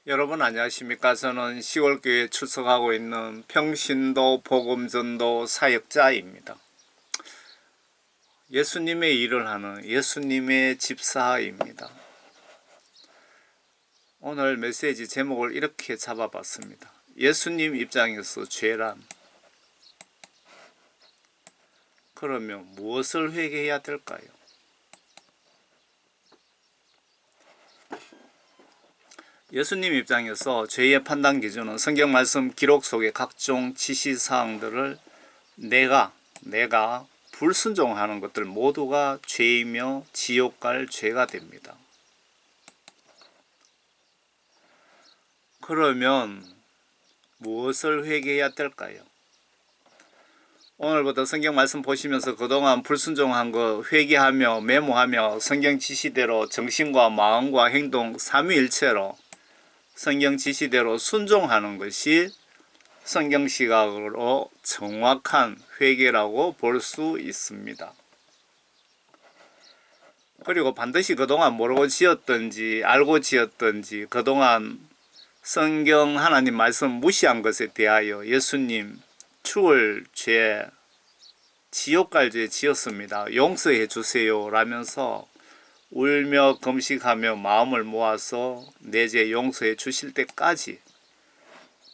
여러분 안녕하십니까? 저는 시골교회에 출석하고 있는 평신도 복음전도 사역자입니다. 예수님의 일을 하는 예수님의 집사입니다. 오늘 메시지 제목을 이렇게 잡아봤습니다. 예수님 입장에서 죄란? 그러면 무엇을 회개해야 될까요? 예수님 입장에서 죄의 판단 기준은 성경 말씀 기록 속의 각종 지시사항들을 내가 불순종하는 것들 모두가 죄이며 지옥 갈 죄가 됩니다. 그러면 무엇을 회개해야 될까요? 오늘부터 성경 말씀 보시면서 그동안 불순종한 거 회개하며 메모하며 성경 지시대로 정신과 마음과 행동 삼위일체로 성경 지시대로 순종하는 것이 성경 시각으로 정확한 회개라고 볼 수 있습니다. 그리고 반드시 그동안 모르고 지었든지 알고 지었든지 그동안 성경 하나님 말씀 무시한 것에 대하여 예수님 죽을 죄, 지옥 갈 죄 지었습니다. 용서해 주세요 라면서 울며 금식하며 마음을 모아서 내 죄 용서해 주실 때까지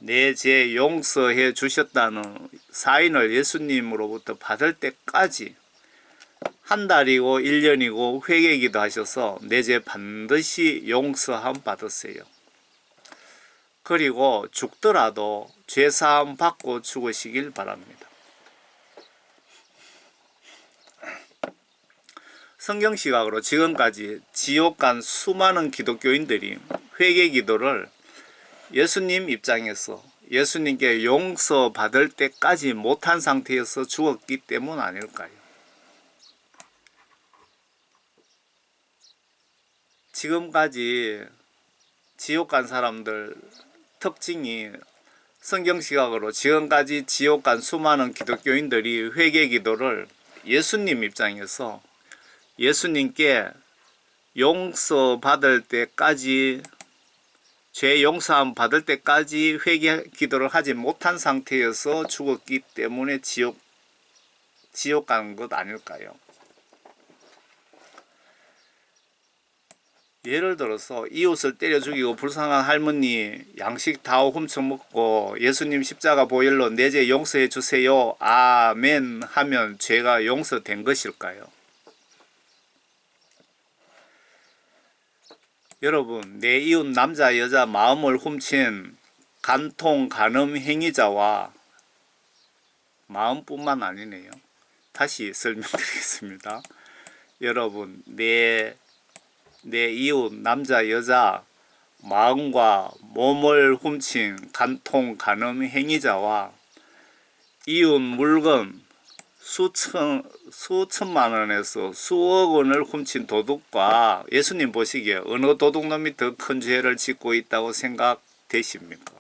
내 죄 용서해 주셨다는 사인을 예수님으로부터 받을 때까지 한 달이고 1년이고 회개기도 하셔서 내 죄 반드시 용서함 받으세요. 그리고 죽더라도 죄사함 받고 죽으시길 바랍니다. 성경 시각으로 지금까지 지옥 간 수많은 기독교인들이 회개 기도를 예수님 입장에서 예수님께 용서받을 때까지 못한 상태에서 죽었기 때문 아닐까요? 지금까지 지옥 간 사람들 특징이 성경 시각으로 지금까지 지옥 간 수많은 기독교인들이 회개 기도를 예수님 입장에서 예수님께 용서받을 때까지 죄 용서함 받을 때까지 회개 기도를 하지 못한 상태에서 죽었기 때문에 지옥 간 것 아닐까요? 예를 들어서 이웃을 때려 죽이고 불쌍한 할머니 양식 다 훔쳐먹고 예수님 십자가 보혈로 내 죄 용서해 주세요 아멘 하면 죄가 용서된 것일까요? 여러분, 내 이웃 남자 여자 마음을 훔친 간통 간음 행위자와 마음뿐만 아니네요. 다시 설명드리겠습니다. 여러분, 내 이웃 남자 여자 마음과 몸을 훔친 간통 간음 행위자와 이웃 물건 수천만 원에서 수억 원을 훔친 도둑과 예수님 보시기에 어느 도둑놈이 더 큰 죄를 짓고 있다고 생각되십니까?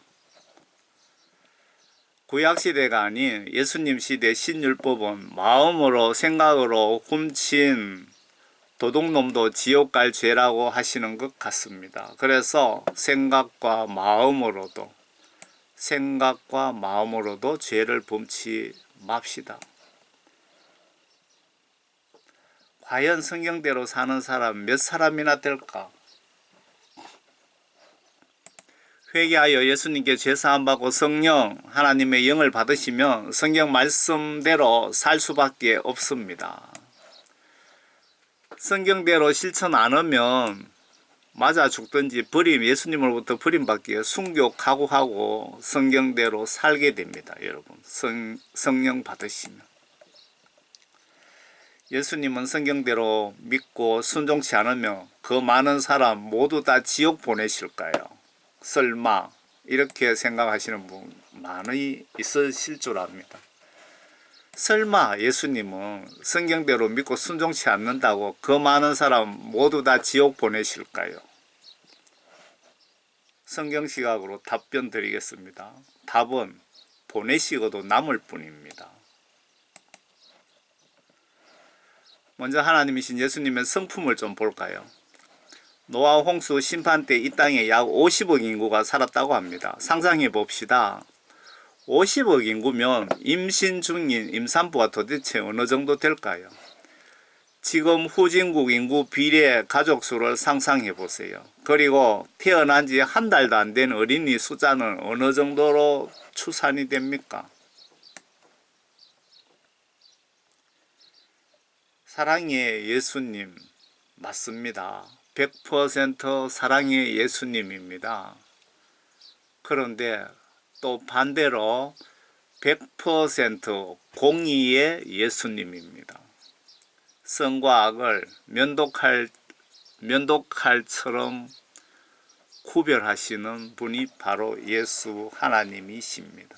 구약시대가 아닌 예수님 시대 신율법은 마음으로 생각으로 훔친 도둑놈도 지옥 갈 죄라고 하시는 것 같습니다. 그래서 생각과 마음으로도 죄를 범치 맙시다. 과연 성경대로 사는 사람 몇 사람이나 될까? 회개하여 예수님께 죄사함 받고 성령 하나님의 영을 받으시면 성경 말씀대로 살 수밖에 없습니다. 성경대로 실천 안 하면 맞아 죽든지 예수님으로부터 버림받기에 순교 각오하고 성경대로 살게 됩니다. 여러분 성령 받으시면 예수님은 성경대로 믿고 순종치 않으면 그 많은 사람 모두 다 지옥 보내실까요? 설마 이렇게 생각하시는 분 많이 있으실 줄 압니다. 설마 예수님은 성경대로 믿고 순종치 않는다고 그 많은 사람 모두 다 지옥 보내실까요? 성경 시각으로 답변 드리겠습니다. 답은 보내시고도 남을 뿐입니다. 먼저 하나님이신 예수님의 성품을 좀 볼까요? 노아 홍수 심판 때 이 땅에 약 50억 인구가 살았다고 합니다. 상상해 봅시다. 50억 인구면 임신 중인 임산부가 도대체 어느 정도 될까요? 지금 후진국 인구 비례 가족 수를 상상해 보세요. 그리고 태어난 지 한 달도 안 된 어린이 숫자는 어느 정도로 추산이 됩니까? 사랑의 예수님 맞습니다. 100% 사랑의 예수님입니다. 그런데 또 반대로 100% 공의의 예수님입니다. 선과 악을 면도칼처럼 구별하시는 분이 바로 예수 하나님이십니다.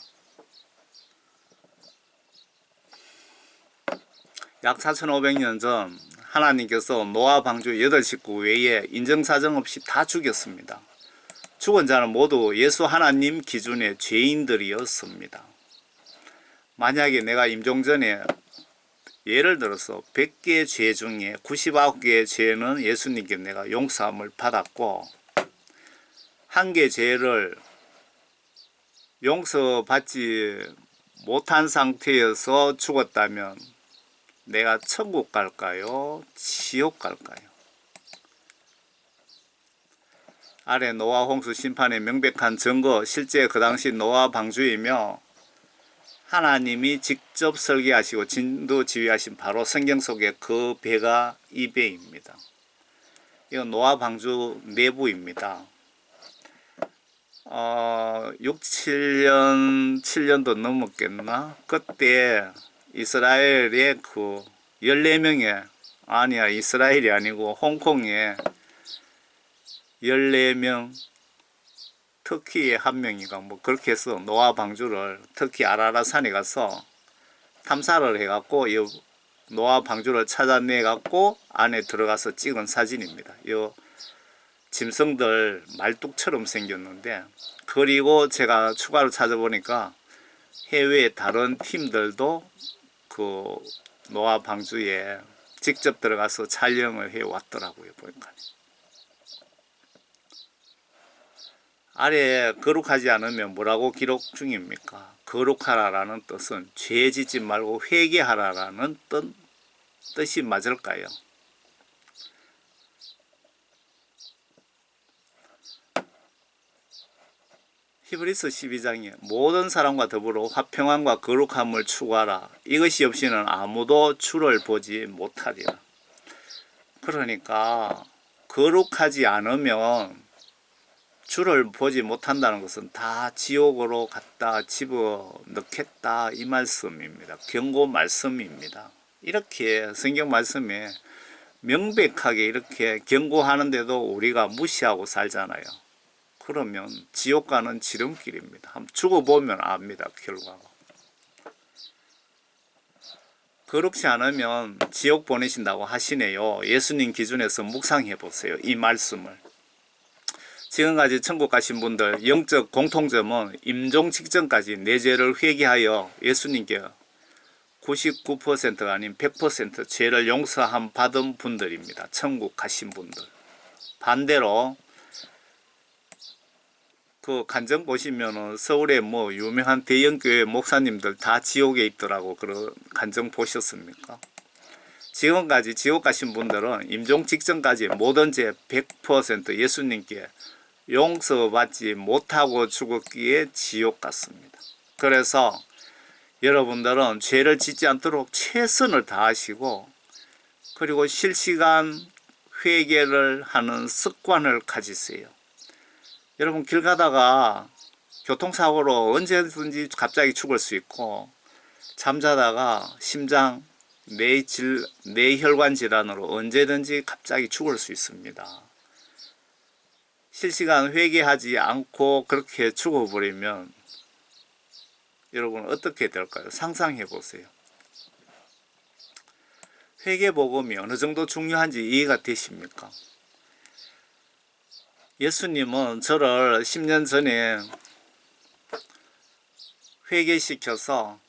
약 4500년 전 하나님께서 노아 방주 8식구 외에 인정사정 없이 다 죽였습니다. 죽은 자는 모두 예수 하나님 기준의 죄인들이었습니다. 만약에 내가 임종전에 예를 들어서 100개의 죄 중에 99개의 죄는 예수님께 내가 용서함을 받았고 한 개 죄를 용서받지 못한 상태에서 죽었다면 내가 천국 갈까요? 지옥 갈까요? 아래 노아 홍수 심판의 명백한 증거, 실제 그 당시 노아 방주이며 하나님이 직접 설계하시고 진도 지휘하신 바로 성경 속의 그 배가 이 배입니다. 이건 노아 방주 내부입니다. 7년도 넘었겠나? 그때 이스라엘의 그 14명의 아니야 이스라엘이 아니고 홍콩에 14명 터키에 한 명이가 뭐 그렇게 해서 노아 방주를 터키 아라라산에 가서 탐사를 해갖고 이 노아 방주를 찾아내갖고 안에 들어가서 찍은 사진입니다. 이 짐승들 말뚝처럼 생겼는데 그리고 제가 추가로 찾아보니까 해외 다른 팀들도 그 노아 방주에 직접 들어가서 촬영을 해 왔더라고요. 보니까 아래 거룩하지 않으면 뭐라고 기록 중입니까? 거룩하라라는 뜻은 죄 짓지 말고 회개하라라는 뜻이 맞을까요? 히브리서 12장에 모든 사람과 더불어 화평함과 거룩함을 추구하라. 이것이 없이는 아무도 주를 보지 못하리라. 그러니까 거룩하지 않으면 주를 보지 못한다는 것은 다 지옥으로 갖다 집어넣겠다 이 말씀입니다. 경고 말씀입니다. 이렇게 성경 말씀에 명백하게 이렇게 경고하는데도 우리가 무시하고 살잖아요. 그러면 지옥 가는 지름길입니다. 한번 죽어보면 압니다. 결과가. 그렇지 않으면 지옥 보내신다고 하시네요. 예수님 기준에서 묵상해 보세요. 이 말씀을. 지금까지 천국 가신 분들 영적 공통점은 임종 직전까지 내 죄를 회개하여 예수님께 99%가 아닌 100% 죄를 용서함 받은 분들입니다. 천국 가신 분들. 반대로 그 간증 보시면은 서울에 뭐 유명한 대형교회 목사님들 다 지옥에 있더라고. 그런 간증 보셨습니까? 지금까지 지옥 가신 분들은 임종 직전까지 모든 죄 100% 예수님께 용서받지 못하고 죽었기에 지옥 갔습니다. 그래서 여러분들은 죄를 짓지 않도록 최선을 다하시고 그리고 실시간 회개를 하는 습관을 가지세요. 여러분 길 가다가 교통사고로 언제든지 갑자기 죽을 수 있고 잠자다가 심장, 뇌혈관 질환으로 언제든지 갑자기 죽을 수 있습니다. 실시간 회개하지 않고 그렇게 죽어버리면 여러분 어떻게 될까요? 상상해 보세요. 회개복음이 어느 정도 중요한지 이해가 되십니까? 예수님은 저를 10년 전에 회개시켜서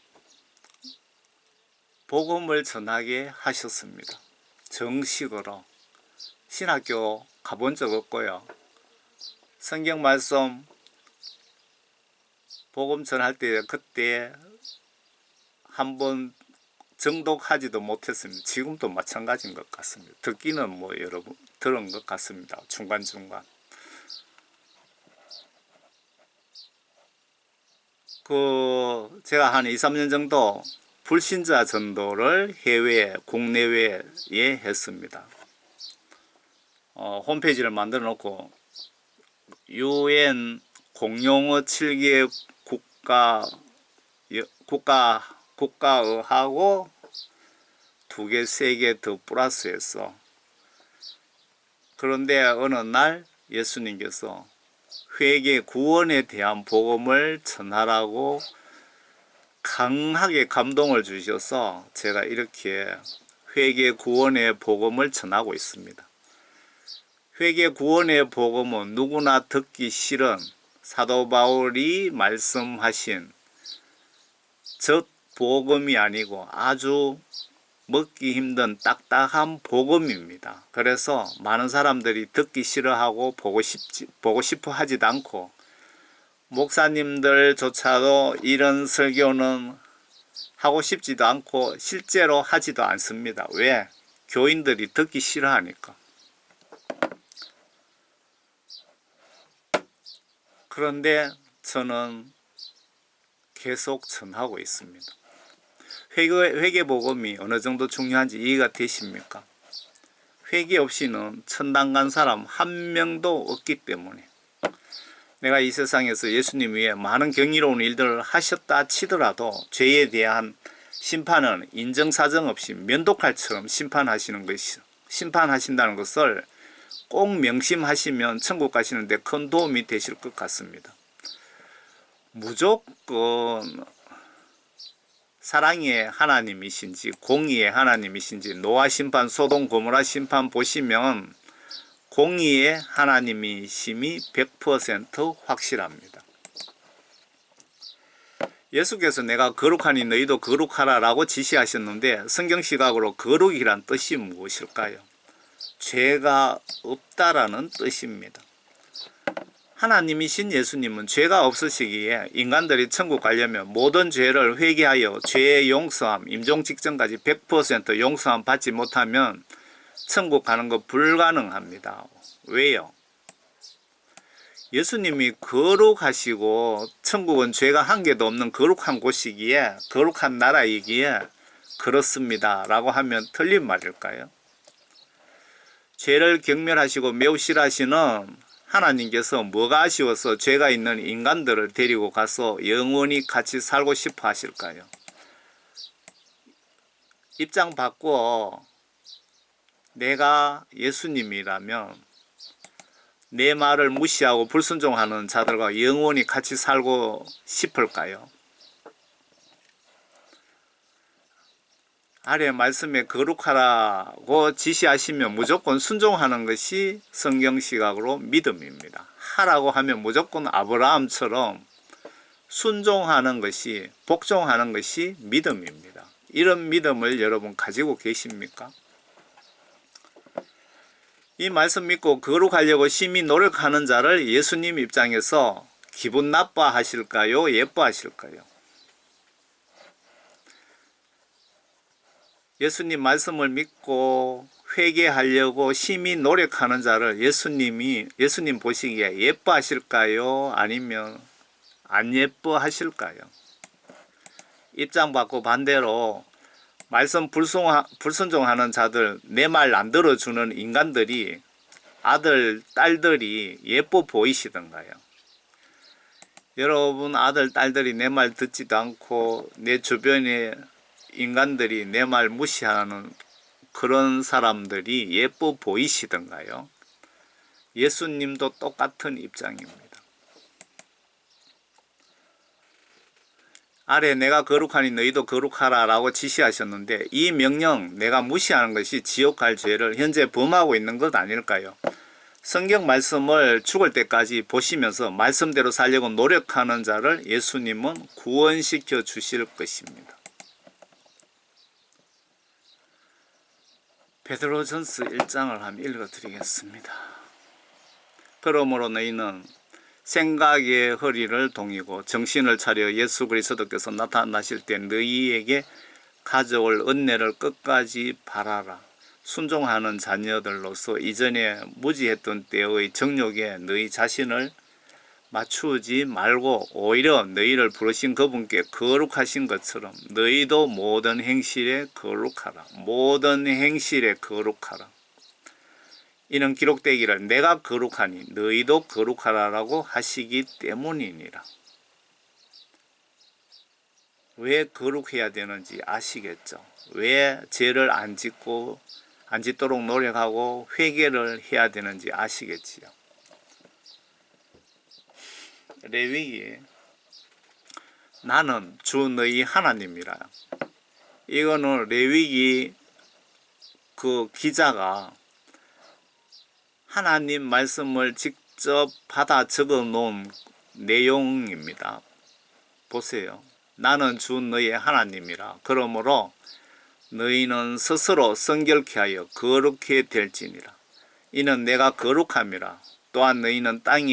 복음을 전하게 하셨습니다. 정식으로 신학교 가본 적 없고요. 성경 말씀 복음 전할 때 그때 한번 정독하지도 못했습니다. 지금도 마찬가지인 것 같습니다. 듣기는 뭐 여러분 들은 것 같습니다. 중간중간. 제가 한 2, 3년 정도 불신자 전도를 해외, 국내외에 했습니다. 홈페이지를 만들어 놓고 UN 공용어 7개 국가어하고 2개, 3개 더 플러스해서. 그런데 어느 날 예수님께서 회개 구원에 대한 복음을 전하라고 강하게 감동을 주셔서 제가 이렇게 회개 구원의 복음을 전하고 있습니다. 회개 구원의 복음은 누구나 듣기 싫은 사도 바울이 말씀하신 젖 복음이 아니고 아주 먹기 힘든 딱딱한 복음입니다. 그래서 많은 사람들이 듣기 싫어하고 보고 싶어 하지도 않고, 목사님들조차도 이런 설교는 하고 싶지도 않고 실제로 하지도 않습니다. 왜? 교인들이 듣기 싫어하니까. 그런데 저는 계속 전하고 있습니다. 회개 복음이 어느 정도 중요한지 이해가 되십니까? 회개 없이는 천당 간 사람 한 명도 없기 때문에. 내가 이 세상에서 예수님 위해 많은 경이로운 일들을 하셨다 치더라도 죄에 대한 심판은 인정사정 없이 면도칼처럼 심판하신다는 것을 꼭 명심하시면 천국 가시는데 큰 도움이 되실 것 같습니다. 무조건 사랑의 하나님이신지 공의의 하나님이신지, 노아 심판, 소돔 고모라 심판 보시면 공의의 하나님이심이 100% 확실합니다. 예수께서 내가 거룩하니 너희도 거룩하라 라고 지시하셨는데, 성경 시각으로 거룩이란 뜻이 무엇일까요? 죄가 없다라는 뜻입니다. 하나님이신 예수님은 죄가 없으시기에 인간들이 천국 가려면 모든 죄를 회개하여 죄의 용서함, 임종 직전까지 100% 용서함 받지 못하면 천국 가는 거 불가능합니다. 왜요? 예수님이 거룩하시고 천국은 죄가 한 개도 없는 거룩한 곳이기에, 거룩한 나라이기에 그렇습니다 라고 하면 틀린 말일까요? 죄를 경멸하시고 매우 싫어하시는 하나님께서 뭐가 아쉬워서 죄가 있는 인간들을 데리고 가서 영원히 같이 살고 싶어 하실까요? 입장 바꿔 내가 예수님이라면 내 말을 무시하고 불순종하는 자들과 영원히 같이 살고 싶을까요? 아래 말씀에 거룩하라고 지시하시면 무조건 순종하는 것이 성경 시각으로 믿음입니다. 하라고 하면 무조건 아브라함처럼 순종하는 것이, 복종하는 것이 믿음입니다. 이런 믿음을 여러분 가지고 계십니까? 이 말씀 믿고 거룩하려고 심히 노력하는 자를 예수님 입장에서 기분 나빠하실까요? 예뻐하실까요? 예수님 말씀을 믿고 회개하려고 심히 노력하는 자를 예수님 보시기에 예뻐하실까요? 아니면 안 예뻐하실까요? 입장 바꿔 반대로 말씀 불순종하는 자들, 내 말 안 들어주는 인간들이, 아들, 딸들이 예뻐 보이시던가요? 여러분 아들, 딸들이 내 말 듣지도 않고 내 주변에 인간들이 내 말 무시하는 그런 사람들이 예뻐 보이시던가요? 예수님도 똑같은 입장입니다. 아래 내가 거룩하니 너희도 거룩하라 라고 지시하셨는데, 이 명령 내가 무시하는 것이 지옥 갈 죄를 현재 범하고 있는 것 아닐까요? 성경 말씀을 죽을 때까지 보시면서 말씀대로 살려고 노력하는 자를 예수님은 구원시켜 주실 것입니다. 베드로전서 1장을 한번 읽어 드리겠습니다. 그러므로 너희는 생각의 허리를 동이고 정신을 차려 예수 그리스도께서 나타나실 때 너희에게 가져올 은혜를 끝까지 바라라. 순종하는 자녀들로서 이전에 무지했던 때의 정욕에 너희 자신을 맞추지 말고 오히려 너희를 부르신 그분께 거룩하신 것처럼 너희도 모든 행실에 거룩하라. 모든 행실에 거룩하라. 이는 기록되기를 내가 거룩하니 너희도 거룩하라라고 하시기 때문이니라. 왜 거룩해야 되는지 아시겠죠? 왜 죄를 안 짓도록 노력하고 회개를 해야 되는지 아시겠지요? 레위기 나는 주 너희 하나님이라. 이거는 레위기 그 기자가 하나님 말씀을 직접 받아 적어 놓은 내용입니다. 보세요. 나는 주 너희 하나님이라. 그러므로 너희는 스스로 성결케 하여 거룩해 될지니라. 이는 내가 거룩함이라. 또한 너희는 땅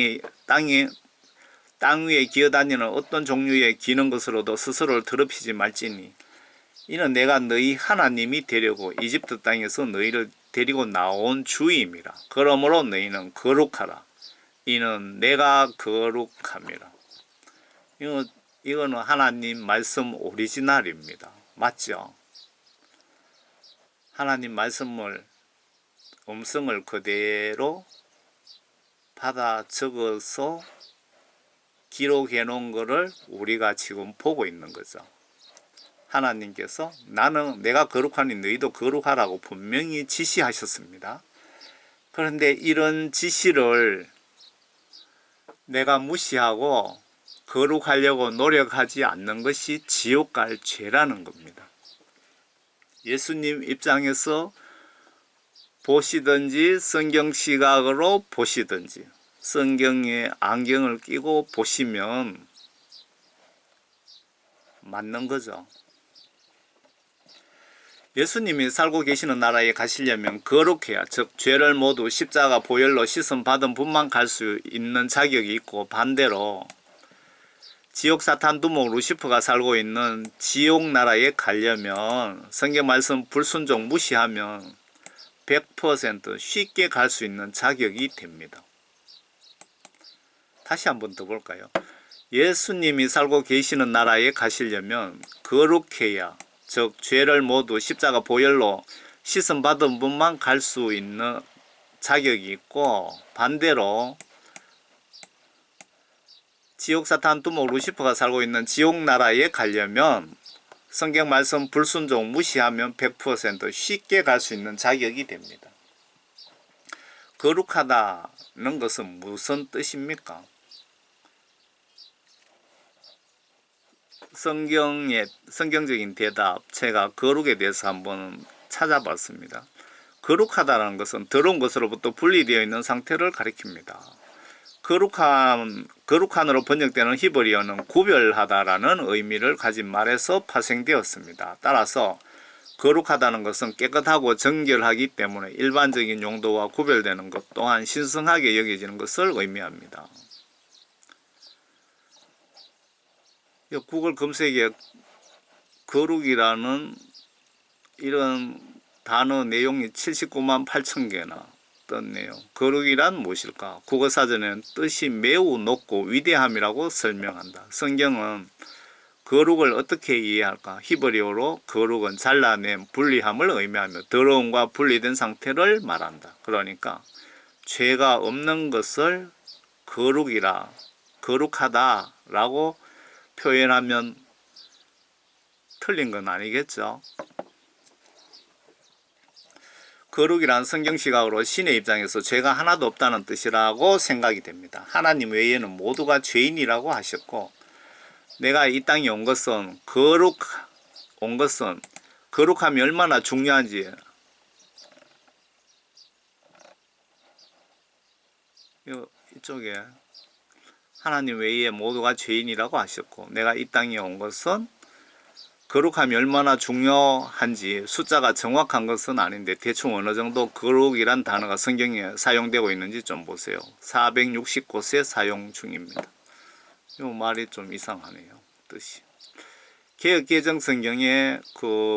위에 기어다니는 어떤 종류의 기는 것으로도 스스로를 더럽히지 말지니 이는 내가 너희 하나님이 되려고 이집트 땅에서 너희를 데리고 나온 주임이라. 그러므로 너희는 거룩하라. 이는 내가 거룩함이라. 이거는 하나님 말씀 오리지널입니다. 맞죠? 하나님 말씀을 음성을 그대로 받아 적어서 기록해 놓은 것을 우리가 지금 보고 있는 거죠. 하나님께서 내가 거룩하니 너희도 거룩하라고 분명히 지시하셨습니다. 그런데 이런 지시를 내가 무시하고 거룩하려고 노력하지 않는 것이 지옥 갈 죄라는 겁니다. 예수님 입장에서 보시든지 성경 시각으로 보시든지 성경에 안경을 끼고 보시면 맞는 거죠. 예수님이 살고 계시는 나라에 가시려면 거룩해야, 즉 죄를 모두 십자가 보혈로 씻음 받은 분만 갈 수 있는 자격이 있고, 반대로 지옥 사탄 두목 루시퍼가 살고 있는 지옥 나라에 가려면 성경 말씀 불순종 무시하면 100% 쉽게 갈 수 있는 자격이 됩니다. 다시 한번 더 볼까요? 예수님이 살고 계시는 나라에 가시려면 거룩해야, 즉 죄를 모두 십자가 보혈로 씻음 받은 분만 갈 수 있는 자격이 있고, 반대로 지옥 사탄 두목 루시퍼가 살고 있는 지옥 나라에 가려면 성경 말씀 불순종 무시하면 100% 쉽게 갈 수 있는 자격이 됩니다. 거룩하다는 것은 무슨 뜻입니까? 성경적인 대답, 제가 거룩에 대해서 한번 찾아봤습니다. 거룩하다는 것은 더러운 것으로부터 분리되어 있는 상태를 가리킵니다. 거룩한으로 번역되는 히브리어는 구별하다라는 의미를 가진 말에서 파생되었습니다. 따라서 거룩하다는 것은 깨끗하고 정결하기 때문에 일반적인 용도와 구별되는 것 또한 신성하게 여겨지는 것을 의미합니다. 구글 검색에 거룩이라는 이런 단어 내용이 79만 8천 개나 떴네요. 거룩이란 무엇일까? 국어사전에는 뜻이 매우 높고 위대함이라고 설명한다. 성경은 거룩을 어떻게 이해할까? 히브리어로 거룩은 잘라낸 분리함을 의미하며 더러움과 분리된 상태를 말한다. 그러니까 죄가 없는 것을 거룩하다라고 표현하면 틀린 건 아니겠죠. 거룩이란 성경 시각으로 신의 입장에서 죄가 하나도 없다는 뜻이라고 생각이 됩니다. 하나님 외에는 모두가 죄인이라고 하셨고, 내가 이 땅에 온 것은 거룩함이 얼마나 중요한지 이쪽에 하나님 외에 모두가 죄인이라고 하셨고, 내가 이 땅에 온 것은 거룩함이 얼마나 중요한지 숫자가 정확한 것은 아닌데 대충 어느 정도 거룩이란 단어가 성경에 사용되고 있는지 좀 보세요. 460곳에 사용 중입니다. 이 말이 좀 이상하네요. 뜻이. 개역개정 성경에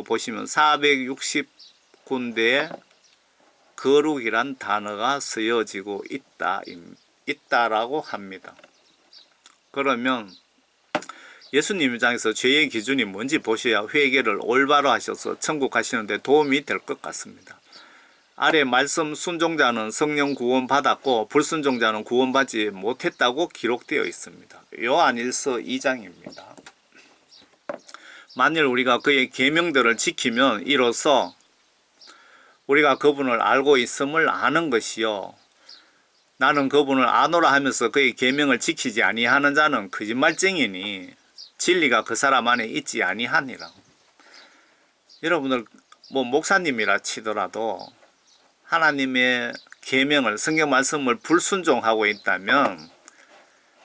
보시면 460군데에 거룩이란 단어가 쓰여지고 있다라고 합니다. 그러면 예수님 입장에서 죄의 기준이 뭔지 보셔야 회개를 올바로 하셔서 천국 가시는데 도움이 될 것 같습니다. 아래 말씀 순종자는 성령 구원 받았고 불순종자는 구원받지 못했다고 기록되어 있습니다. 요한일서 2장입니다. 만일 우리가 그의 계명들을 지키면 이로써 우리가 그분을 알고 있음을 아는 것이요. 나는 그분을 아노라 하면서 그의 계명을 지키지 아니하는 자는 거짓말쟁이니 진리가 그 사람 안에 있지 아니하니라. 여러분들 목사님이라 치더라도 하나님의 계명을 성경 말씀을 불순종하고 있다면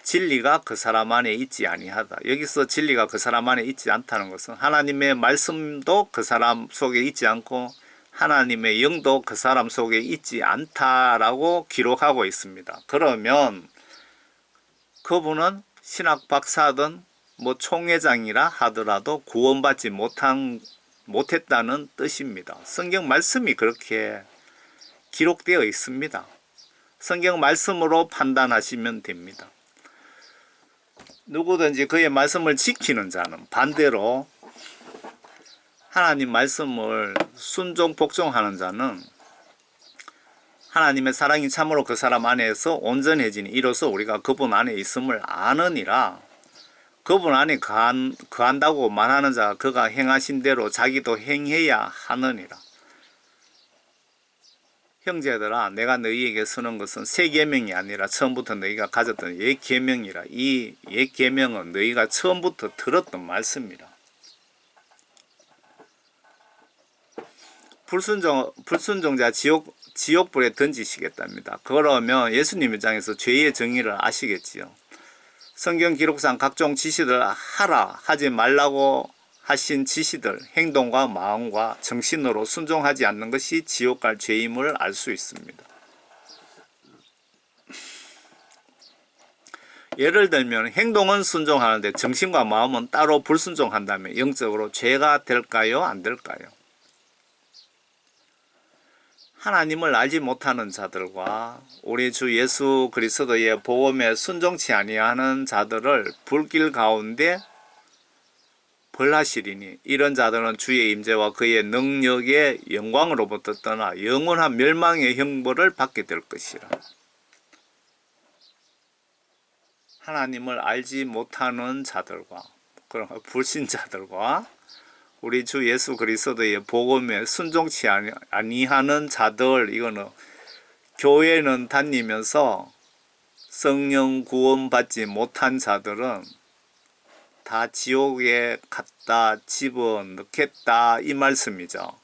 진리가 그 사람 안에 있지 아니하다. 여기서 진리가 그 사람 안에 있지 않다는 것은 하나님의 말씀도 그 사람 속에 있지 않고 하나님의 영도 그 사람 속에 있지 않다라고 기록하고 있습니다. 그러면 그분은 신학 박사든 총회장이라 하더라도 구원받지 못했다는 뜻입니다. 성경 말씀이 그렇게 기록되어 있습니다. 성경 말씀으로 판단하시면 됩니다. 누구든지 그의 말씀을 지키는 자는 반대로 하나님 말씀을 순종 복종하는 자는 하나님의 사랑이 참으로 그 사람 안에서 온전해지니 이로써 우리가 그분 안에 있음을 아느니라. 그분 안에 거한다고 말하는 자가 그가 행하신 대로 자기도 행해야 하느니라. 형제들아, 내가 너희에게 쓰는 것은 새 계명이 아니라 처음부터 너희가 가졌던 옛 계명이라. 이 옛 계명은 너희가 처음부터 들었던 말씀이라. 불순종자 지옥불에 던지시겠답니다. 그러면 예수님 입장에서 죄의 정의를 아시겠지요. 성경 기록상 각종 지시들 하라 하지 말라고 하신 지시들 행동과 마음과 정신으로 순종하지 않는 것이 지옥 갈 죄임을 알 수 있습니다. 예를 들면 행동은 순종하는데 정신과 마음은 따로 불순종한다면 영적으로 죄가 될까요? 안 될까요? 하나님을 알지 못하는 자들과 우리 주 예수 그리스도의 복음에 순종치 아니하는 자들을 불길 가운데 벌하시리니 이런 자들은 주의 임재와 그의 능력의 영광으로부터 떠나 영원한 멸망의 형벌을 받게 될 것이라. 하나님을 알지 못하는 자들과 그런 불신자들과 우리 주 예수 그리스도의 복음에 순종치 아니하는 자들, 이거는 교회는 다니면서 성령 구원 받지 못한 자들은 다 지옥에 갖다 집어넣겠다 이 말씀이죠.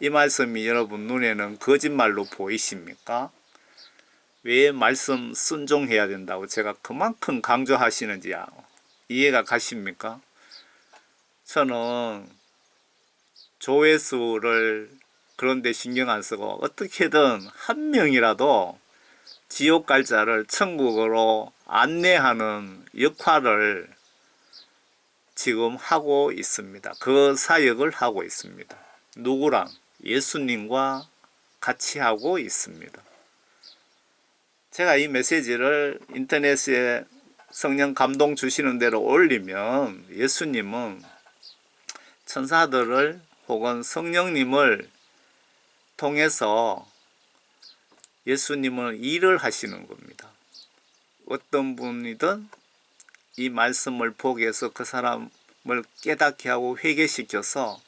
이 말씀이 여러분 눈에는 거짓말로 보이십니까? 왜 말씀 순종해야 된다고 제가 그만큼 강조하시는지 이해가 가십니까? 저는 조회수를 그런데 신경 안 쓰고 어떻게든 한 명이라도 지옥 갈 자를 천국으로 안내하는 역할을 지금 하고 있습니다. 그 사역을 하고 있습니다. 누구랑? 예수님과 같이 하고 있습니다. 제가 이 메시지를 인터넷에 성령 감동 주시는 대로 올리면 예수님은 천사들을 혹은 성령님을 통해서 예수님은 일을 하시는 겁니다. 어떤 분이든 이 말씀을 보게 해서 그 사람을 깨닫게 하고 회개시켜서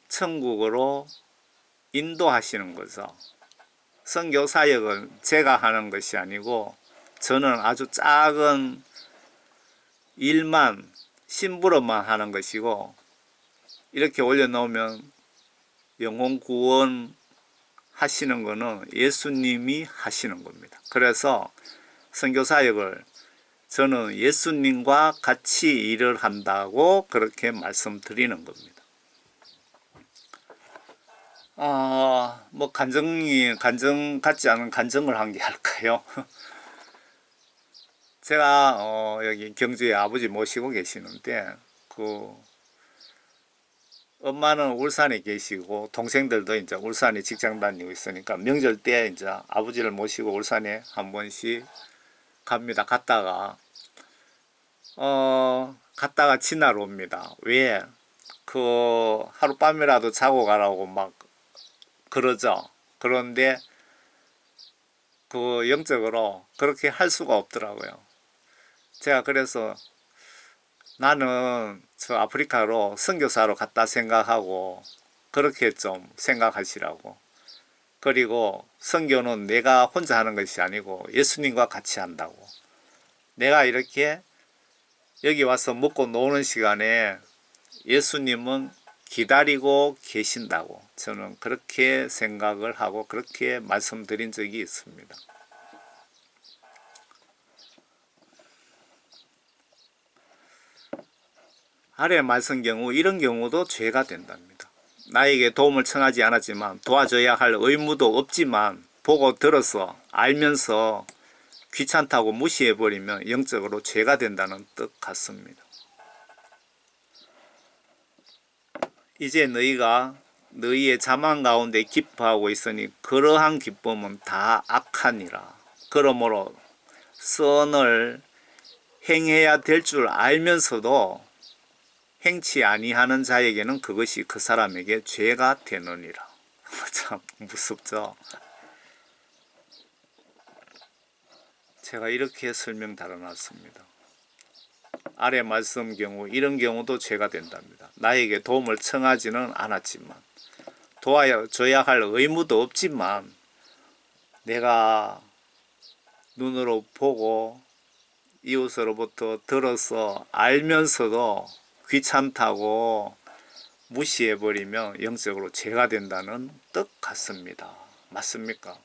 천국으로 인도하시는 거죠. 선교 사역은 제가 하는 것이 아니고 저는 아주 작은 일만 심부름만 하는 것이고 이렇게 올려놓으면 영혼 구원 하시는 거는 예수님이 하시는 겁니다. 그래서 선교 사역을 저는 예수님과 같이 일을 한다고 그렇게 말씀드리는 겁니다. 뭐 간증 같지 않은 간증을 한 게 할까요? 제가 여기 경주에 아버지 모시고 계시는데 엄마는 울산에 계시고 동생들도 이제 울산에 직장 다니고 있으니까 명절 때 이제 아버지를 모시고 울산에 한 번씩 갑니다. 갔다가 지나러 옵니다. 왜? 하룻밤이라도 자고 가라고 막 그러죠. 그런데 영적으로 그렇게 할 수가 없더라고요. 제가 그래서 나는 저 아프리카로 선교사로 갔다 생각하고 그렇게 좀 생각하시라고. 그리고 선교는 내가 혼자 하는 것이 아니고 예수님과 같이 한다고. 내가 이렇게 여기 와서 먹고 노는 시간에 예수님은 기다리고 계신다고 저는 그렇게 생각을 하고 그렇게 말씀드린 적이 있습니다. 아래 말씀 경우 이런 경우도 죄가 된답니다. 나에게 도움을 청하지 않았지만 도와줘야 할 의무도 없지만 보고 들어서 알면서 귀찮다고 무시해버리면 영적으로 죄가 된다는 뜻 같습니다. 이제 너희가 너희의 자만 가운데 기뻐하고 있으니 그러한 기쁨은 다 악하니라. 그러므로 선을 행해야 될 줄 알면서도 행치 아니하는 자에게는 그것이 그 사람에게 죄가 되느니라. 참 무섭죠. 제가 이렇게 설명 달아놨습니다. 아래 말씀 경우 이런 경우도 죄가 된답니다. 나에게 도움을 청하지는 않았지만 도와줘야 할 의무도 없지만 내가 눈으로 보고 이웃으로부터 들어서 알면서도 귀찮다고 무시해버리면 영적으로 죄가 된다는 뜻 같습니다. 맞습니까?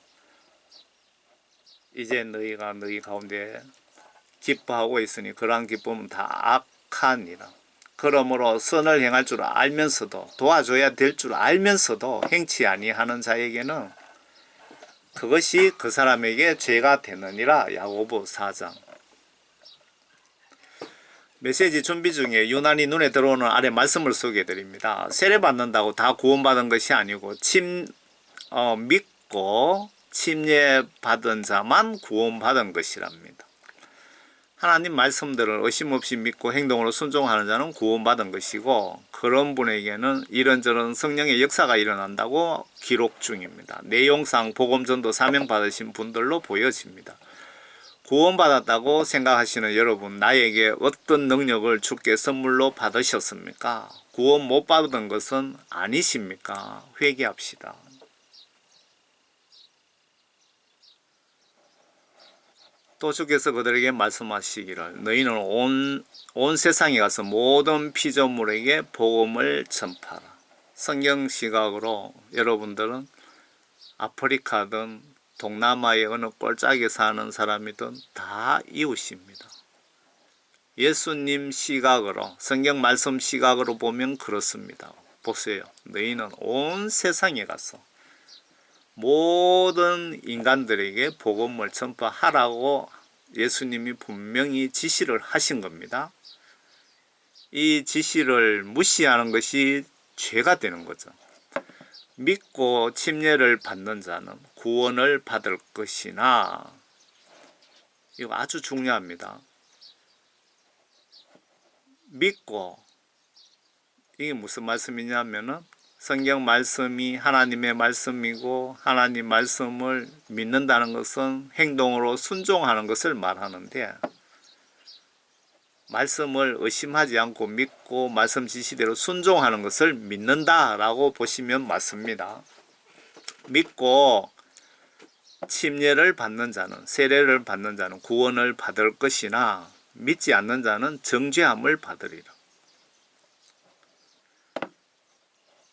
이제 너희가 너희 가운데 기뻐하고 있으니 그러한 기쁨은 다 악하니라. 그러므로 선을 행할 줄 알면서도 도와줘야 될 줄 알면서도 행치 아니하는 자에게는 그것이 그 사람에게 죄가 되느니라. 야고보 4장. 메시지 준비 중에 유난히 눈에 들어오는 아래 말씀을 소개해 드립니다. 세례 받는다고 다 구원받은 것이 아니고 믿고 침례 받은 자만 구원받은 것이랍니다. 하나님 말씀들을 의심 없이 믿고 행동으로 순종하는 자는 구원받은 것이고 그런 분에게는 이런저런 성령의 역사가 일어난다고 기록 중입니다. 내용상 복음전도 사명 받으신 분들로 보여집니다. 구원받았다고 생각하시는 여러분, 나에게 어떤 능력을 주께 선물로 받으셨습니까? 구원 못 받은 것은 아니십니까? 회개합시다. 또 주께서 그들에게 말씀하시기를 너희는 온 세상에 가서 모든 피조물에게 복음을 전파하라. 성경 시각으로 여러분들은 아프리카든 동남아의 어느 꼴짝에 사는 사람이든 다 이웃입니다. 예수님 시각으로 성경 말씀 시각으로 보면 그렇습니다. 보세요. 너희는 온 세상에 가서 모든 인간들에게 복음을 전파하라고 예수님이 분명히 지시를 하신 겁니다. 이 지시를 무시하는 것이 죄가 되는 거죠. 믿고 침례를 받는 자는 구원을 받을 것이나, 이거 아주 중요합니다. 믿고, 이게 무슨 말씀이냐면은 성경 말씀이 하나님의 말씀이고 하나님 말씀을 믿는다는 것은 행동으로 순종하는 것을 말하는데, 말씀을 의심하지 않고 믿고 말씀 지시대로 순종하는 것을 믿는다라고 보시면 맞습니다. 믿고 침례를 받는 자는, 세례를 받는 자는 구원을 받을 것이나 믿지 않는 자는 정죄함을 받으리라.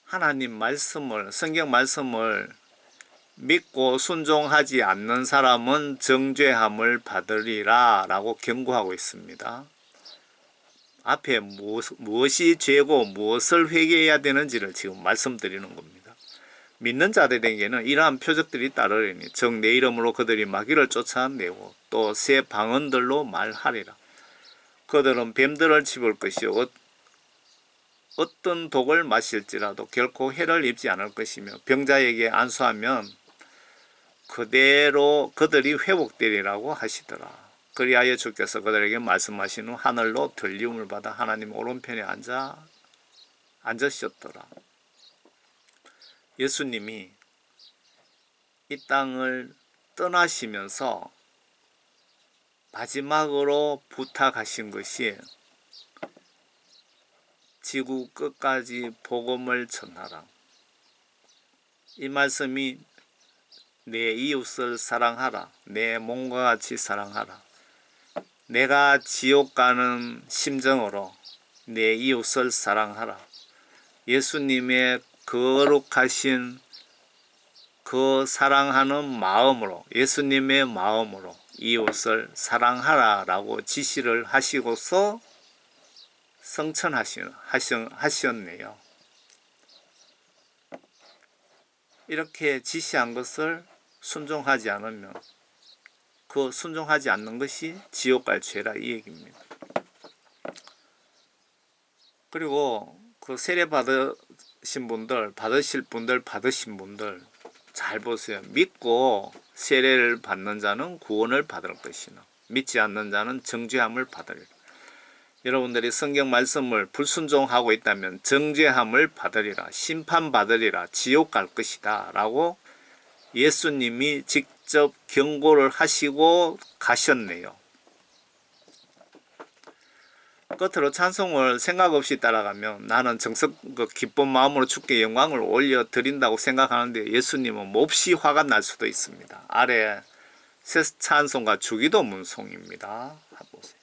하나님 말씀을, 성경 말씀을 믿고 순종하지 않는 사람은 정죄함을 받으리라 라고 경고하고 있습니다. 앞에 무엇이 죄고 무엇을 회개해야 되는지를 지금 말씀드리는 겁니다. 믿는 자들에게는 이러한 표적들이 따르리니 즉 내 이름으로 그들이 마귀를 쫓아내고 또 새 방언들로 말하리라. 그들은 뱀들을 집을 것이요 어떤 독을 마실지라도 결코 해를 입지 않을 것이며 병자에게 안수하면 그대로 그들이 회복되리라고 하시더라. 그리하여 주께서 그들에게 말씀하신 후 하늘로 들림을 받아 하나님 오른편에 앉으셨더라. 예수님이 이 땅을 떠나시면서 마지막으로 부탁하신 것이 지구 끝까지 복음을 전하라. 이 말씀이 내 이웃을 사랑하라. 내 몸과 같이 사랑하라. 내가 지옥 가는 심정으로 내 이웃을 사랑하라. 예수님의 거룩하신 그 사랑하는 마음으로 예수님의 마음으로 이웃을 사랑하라 라고 지시를 하시고서 성천하셨네요. 이렇게 지시한 것을 순종하지 않으면 그 순종하지 않는 것이 지옥 갈 죄라 이 얘기입니다. 그리고 그 세례 받으신 분들, 받으신 분들 잘 보세요. 믿고 세례를 받는 자는 구원을 받을 것이나 믿지 않는 자는 정죄함을 받으리라. 여러분들이 성경 말씀을 불순종하고 있다면 정죄함을 받으리라, 심판받으리라, 지옥 갈 것이다 라고 예수님이 직접 경고를 하시고 가셨네요. 끝으로 찬송을 생각 없이 따라가면 나는 기쁜 마음으로 주께 영광을 올려드린다고 생각하는데 예수님은 몹시 화가 날 수도 있습니다. 아래 새 찬송가 주기도 문송입니다. 보세요.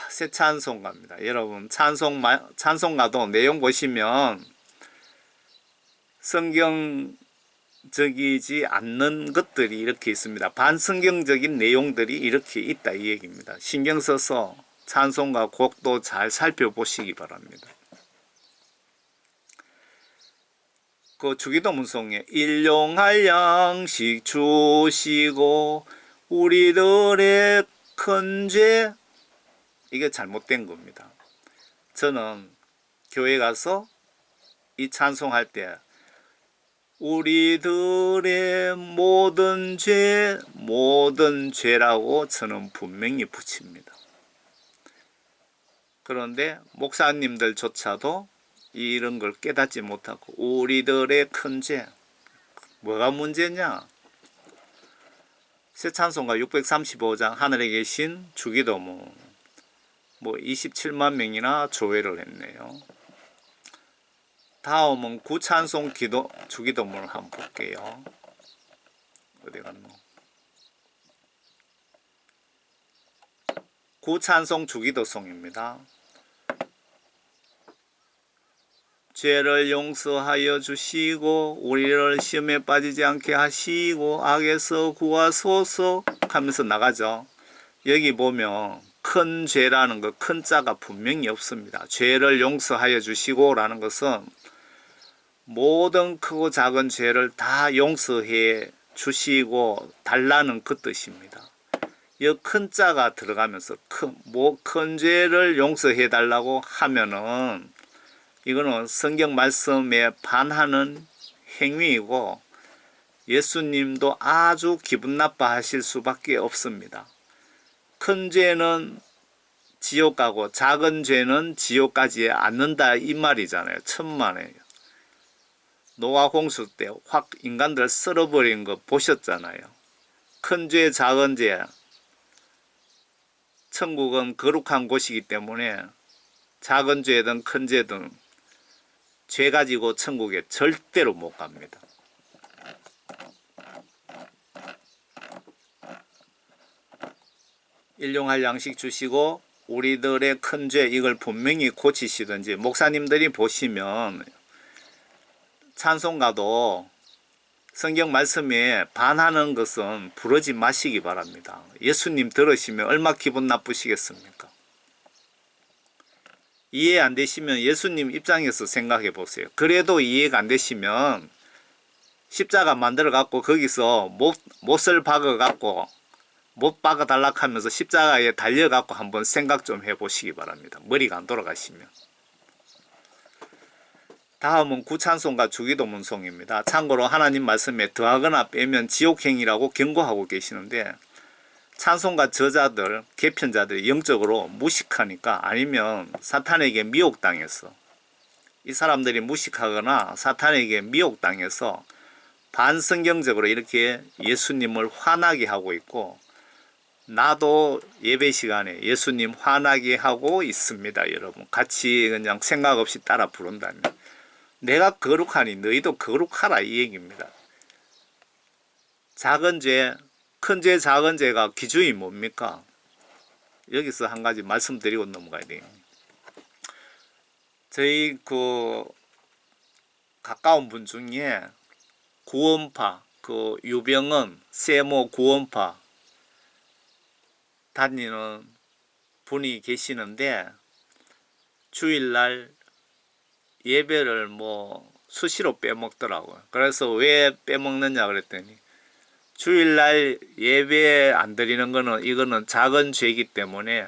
새 찬송가입니다. 여러분 찬송가도 내용 보시면 성경적이지 않는 것들이 이렇게 있습니다. 반성경적인 내용들이 이렇게 있다 이 얘기입니다. 신경 써서 찬송가 곡도 잘 살펴보시기 바랍니다. 그 주기도 문송에 일용할 양식 주시고 우리들의 큰 죄 이게 잘못된 겁니다. 저는 교회 가서 이 찬송할 때 우리들의 모든 죄라고 저는 분명히 붙입니다. 그런데 목사님들조차도 이런 걸 깨닫지 못하고 우리들의 큰 죄, 뭐가 문제냐? 새 찬송가 635장 하늘에 계신 주기도문 27만 명이나 조회를 했네요. 다음은 구찬송 주기도문을 한번 볼게요. 어디 갔노? 구찬송 주기도송입니다. 죄를 용서하여 주시고 우리를 시험에 빠지지 않게 하시고 악에서 구하소서 하면서 나가죠. 여기 보면 큰 죄라는 것, 큰 자가 분명히 없습니다. 죄를 용서하여 주시고 라는 것은 모든 크고 작은 죄를 다 용서해 주시고 달라는 그 뜻입니다. 이 큰 자가 들어가면서 큰 죄를 용서해 달라고 하면은 이거는 성경 말씀에 반하는 행위이고 예수님도 아주 기분 나빠하실 수밖에 없습니다. 큰 죄는 지옥 가고 작은 죄는 지옥 가지 않는다 이 말이잖아요. 천만에요. 노아 홍수 때 확 인간들 썰어버린 거 보셨잖아요. 큰 죄, 작은 죄. 천국은 거룩한 곳이기 때문에 작은 죄든 큰 죄든 죄 가지고 천국에 절대로 못 갑니다. 일용할 양식 주시고 우리들의 큰 죄 이걸 분명히 고치시든지 목사님들이 보시면 찬송가도 성경 말씀에 반하는 것은 부르지 마시기 바랍니다. 예수님 들으시면 얼마 기분 나쁘시겠습니까? 이해 안 되시면 예수님 입장에서 생각해 보세요. 그래도 이해가 안 되시면 십자가 만들어 갖고 거기서 못을 박아 갖고 못 박아 달라 하면서 십자가에 달려 갖고 한번 생각 좀 해 보시기 바랍니다. 머리가 안 돌아가시면. 다음은 구찬송과 주기도문송입니다. 참고로 하나님 말씀에 더하거나 빼면 지옥행이라고 경고하고 계시는데 찬송가 저자들, 개편자들이 영적으로 무식하니까 아니면 사탄에게 미혹당해서 이 사람들이 무식하거나 사탄에게 미혹당해서 반성경적으로 이렇게 예수님을 화나게 하고 있고 나도 예배 시간에 예수님 화나게 하고 있습니다. 여러분 같이 그냥 생각 없이 따라 부른다면 내가 거룩하니 너희도 거룩하라 이 얘기입니다. 작은 죄, 큰 죄, 작은 죄가 기준이 뭡니까? 여기서 한 가지 말씀드리고 넘어가야 돼요. 저희 가까운 분 중에 구원파, 유병은 세모 구원파 다니는 분이 계시는데 주일날 예배를 수시로 빼먹더라고요. 그래서 왜 빼먹느냐 그랬더니 주일날 예배 안 드리는 거는 이거는 작은 죄이기 때문에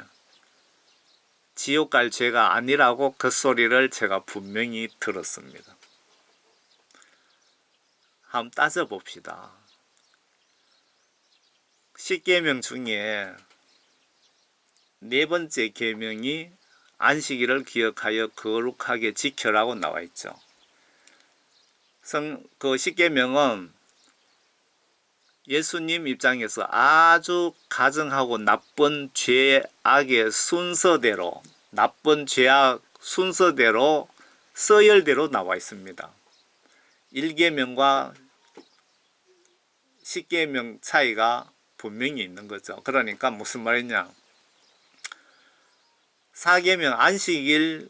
지옥 갈 죄가 아니라고 그 소리를 제가 분명히 들었습니다. 한번 따져봅시다. 10계명 중에 네 번째 계명이 안식일을 기억하여 거룩하게 지켜라고 나와 있죠. 그 10계명은 예수님 입장에서 아주 가증하고 나쁜 죄악의 순서대로 나쁜 죄악 순서대로 서열대로 나와 있습니다. 1계명과 10계명 차이가 분명히 있는 거죠. 그러니까 무슨 말이냐 4계명 안식일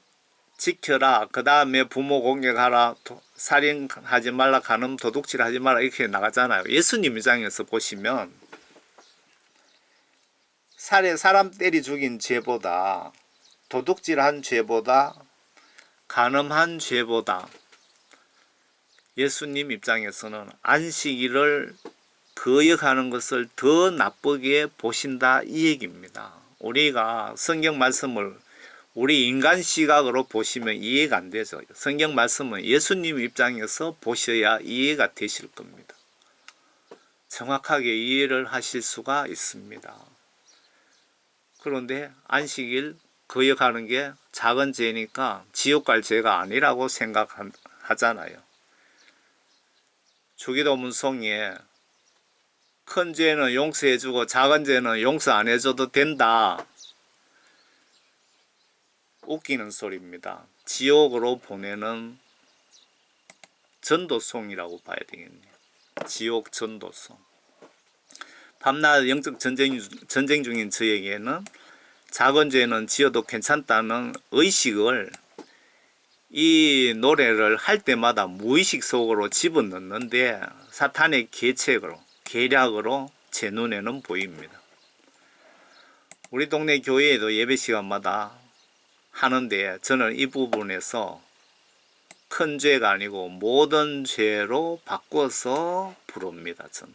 지켜라. 그 다음에 부모 공격하라. 살인하지 말라. 간음 도둑질 하지 말라. 이렇게 나가잖아요. 예수님 입장에서 보시면 사람 때리 죽인 죄보다 도둑질한 죄보다 간음한 죄보다 예수님 입장에서는 안식일을 거역하는 것을 더 나쁘게 보신다 이 얘기입니다. 우리가 성경 말씀을 우리 인간 시각으로 보시면 이해가 안 되죠. 성경 말씀은 예수님 입장에서 보셔야 이해가 되실 겁니다. 정확하게 이해를 하실 수가 있습니다. 그런데 안식일 거역하는 게 작은 죄니까 지옥 갈 죄가 아니라고 생각하잖아요. 주기도문송에 큰 죄는 용서해주고 작은 죄는 용서 안 해줘도 된다. 웃기는 소리입니다. 지옥으로 보내는 전도송이라고 봐야 되겠네요. 지옥 전도송. 밤낮 영적 전쟁 중인 저에게는 작은 죄는 지어도 괜찮다는 의식을 이 노래를 할 때마다 무의식 속으로 집어넣는데 사탄의 계략으로 제 눈에는 보입니다. 우리 동네 교회에도 예배 시간마다 하는데 저는 이 부분에서 큰 죄가 아니고 모든 죄로 바꿔서 부릅니다. 저는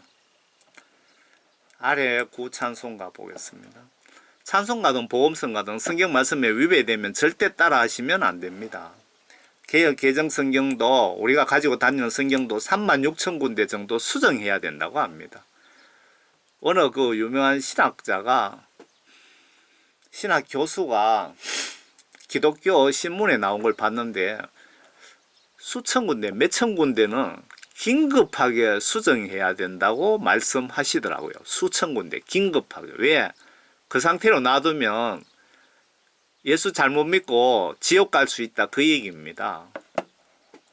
아래 구찬송가 보겠습니다. 찬송가든 보험성가든 성경 말씀에 위배되면 절대 따라 하시면 안 됩니다. 개역 개정 성경도 우리가 가지고 다니는 성경도 36,000군데 정도 수정해야 된다고 합니다. 어느 유명한 신학 교수가 기독교 신문에 나온 걸 봤는데 수천 군데, 몇천 군데는 긴급하게 수정해야 된다고 말씀하시더라고요. 수천 군데 긴급하게. 왜? 그 상태로 놔두면 예수 잘못 믿고 지옥 갈 수 있다 그 얘기입니다.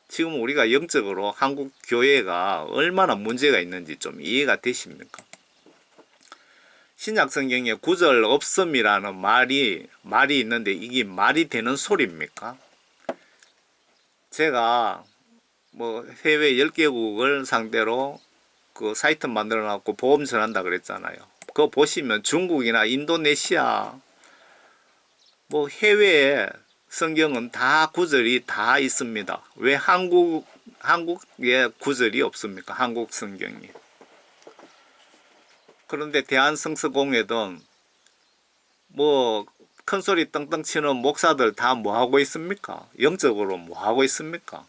지금 우리가 영적으로 한국 교회가 얼마나 문제가 있는지 좀 이해가 되십니까? 신약 성경에 구절 없음이라는 말이 있는데 이게 말이 되는 소리입니까? 제가 뭐 해외 10개국을 상대로 그 사이트 만들어 놨고 보험 전한다 그랬잖아요. 그거 보시면 중국이나 인도네시아 뭐 해외에 성경은 다 구절이 다 있습니다. 왜 한국에 구절이 없습니까? 한국 성경이. 그런데 대한성서공회든 뭐 큰소리 떵떵 치는 목사들 다 뭐 하고 있습니까? 영적으로 뭐 하고 있습니까?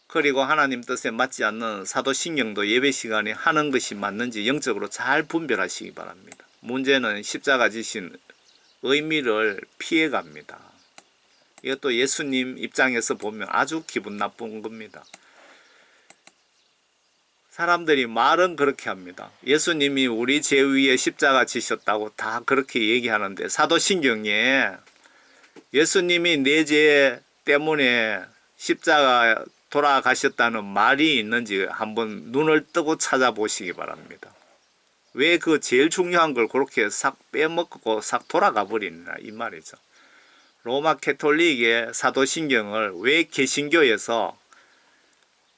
그리고 하나님 뜻에 맞지 않는 사도신경도 예배 시간에 하는 것이 맞는지 영적으로 잘 분별하시기 바랍니다. 문제는 십자가 지신 의미를 피해갑니다. 이것도 예수님 입장에서 보면 아주 기분 나쁜 겁니다. 사람들이 말은 그렇게 합니다. 예수님이 우리 죄 위에 십자가 지셨다고 다 그렇게 얘기하는데 사도신경에 예수님이 내 죄 때문에 십자가 돌아가셨다는 말이 있는지 한번 눈을 뜨고 찾아보시기 바랍니다. 왜 그 제일 중요한 걸 그렇게 싹 빼먹고 싹 돌아가 버리나 이 말이죠. 로마 캐톨릭의 사도신경을 왜 개신교에서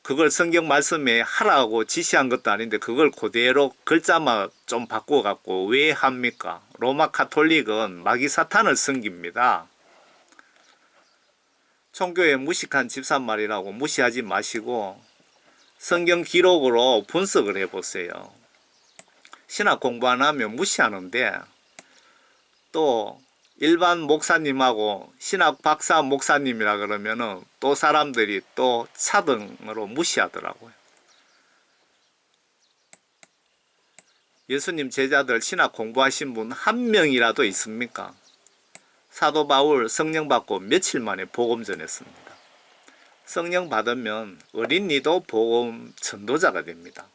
그걸 성경 말씀에 하라고 지시한 것도 아닌데 그걸 그대로 글자만 좀 바꿔갖고 왜 합니까? 로마 카톨릭은 마귀 사탄을 섬깁니다. 총교의 무식한 집사말이라고 무시하지 마시고 성경 기록으로 분석을 해보세요. 신학 공부 안 하면 무시하는데 또 일반 목사님하고 신학 박사 목사님이라 그러면은 또 사람들이 또 차등으로 무시하더라고요. 예수님 제자들 신학 공부하신 분 한 명이라도 있습니까? 사도 바울 성령 받고 며칠 만에 복음 전했습니다. 성령 받으면 어린이도 복음 전도자가 됩니다.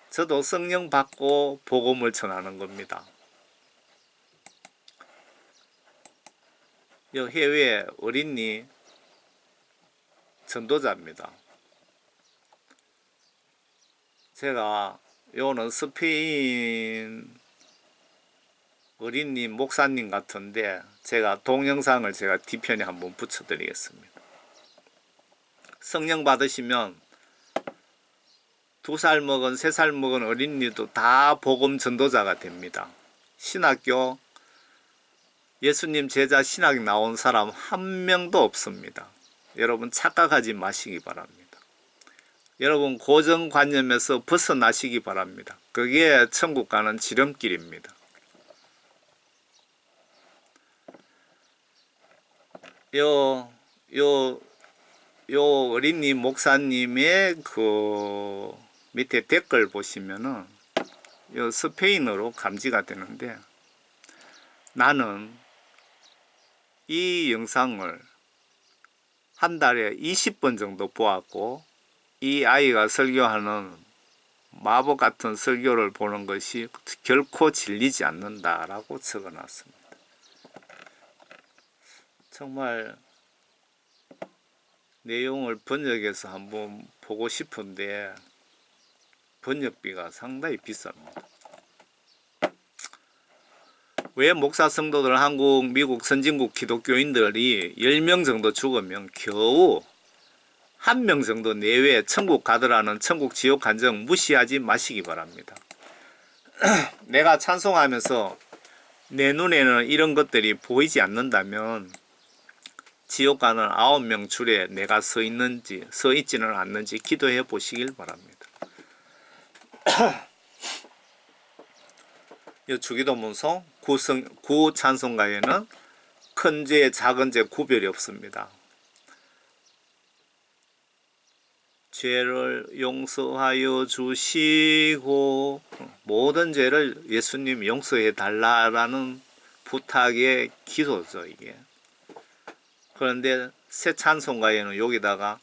저도 성령 받고 복음을 전하는 겁니다. 해외 어린이 전도자입니다. 제가 요는 스페인 어린이 목사님 같은데 제가 동영상을 제가 뒤편에 한번 붙여드리겠습니다. 성령 받으시면 2살 먹은 3살 먹은 어린이도 다 복음 전도자가 됩니다. 신학교 예수님 제자 신학 나온 사람 한 명도 없습니다. 여러분 착각하지 마시기 바랍니다. 여러분 고정관념에서 벗어나시기 바랍니다. 그게 천국 가는 지름길입니다. 요 어린이 목사님의 그 밑에 댓글 보시면은 요 스페인어로 감지가 되는데 나는 이 영상을 한 달에 20번 정도 보았고 이 아이가 설교하는 마법 같은 설교를 보는 것이 결코 질리지 않는다라고 적어놨습니다. 정말 내용을 번역해서 한번 보고 싶은데 번역비가 상당히 비쌉니다. 왜 목사 성도들 한국, 미국, 선진국 기독교인들이 10명 정도 죽으면 겨우 1명 정도 내외 천국 가더라는 천국 지옥 간증 무시하지 마시기 바랍니다. 내가 찬송하면서 내 눈에는 이런 것들이 보이지 않는다면 지옥 가는 9명 줄에 내가 서 있지는 않는지 기도해 보시길 바랍니다. 이 주기도문서 구 찬송가에는 큰 죄, 작은 죄 구별이 없습니다. 죄를 용서하여 주시고 모든 죄를 예수님 용서해 달라라는 부탁의 기도죠, 이게. 그런데 새 찬송가에는 여기다가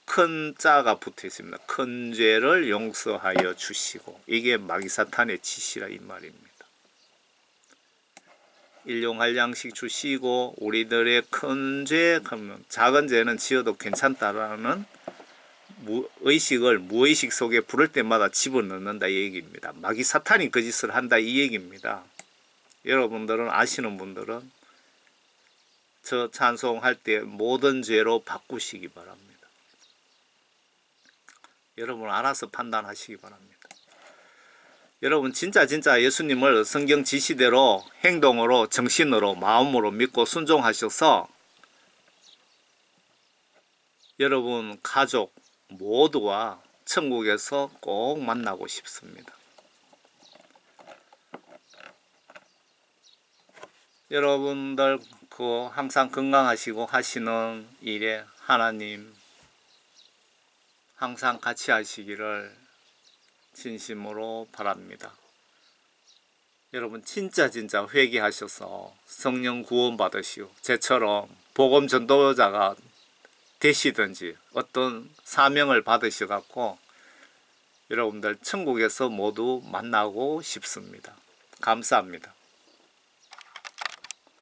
큰 자가 붙어 있습니다. 큰 죄를 용서하여 주시고 이게 마귀 사탄의 지시라 이 말입니다. 일용할 양식 주시고 우리들의 큰 죄, 그러면 작은 죄는 지어도 괜찮다라는 의식을 무의식 속에 부를 때마다 집어넣는다 이 얘기입니다. 마귀 사탄이 그 짓을 한다 이 얘기입니다. 여러분들은 아시는 분들은 저 찬송할 때 모든 죄로 바꾸시기 바랍니다. 여러분 알아서 판단하시기 바랍니다. 여러분 진짜 예수님을 성경 지시대로 행동으로 정신으로 마음으로 믿고 순종하셔서 여러분 가족 모두와 천국에서 꼭 만나고 싶습니다. 여러분들 항상 건강하시고 하시는 일에 하나님 항상 같이 하시기를 진심으로 바랍니다. 여러분 진짜 회개하셔서 성령 구원 받으시오. 저처럼 복음 전도자가 되시든지 어떤 사명을 받으셔 갖고 여러분들 천국에서 모두 만나고 싶습니다. 감사합니다.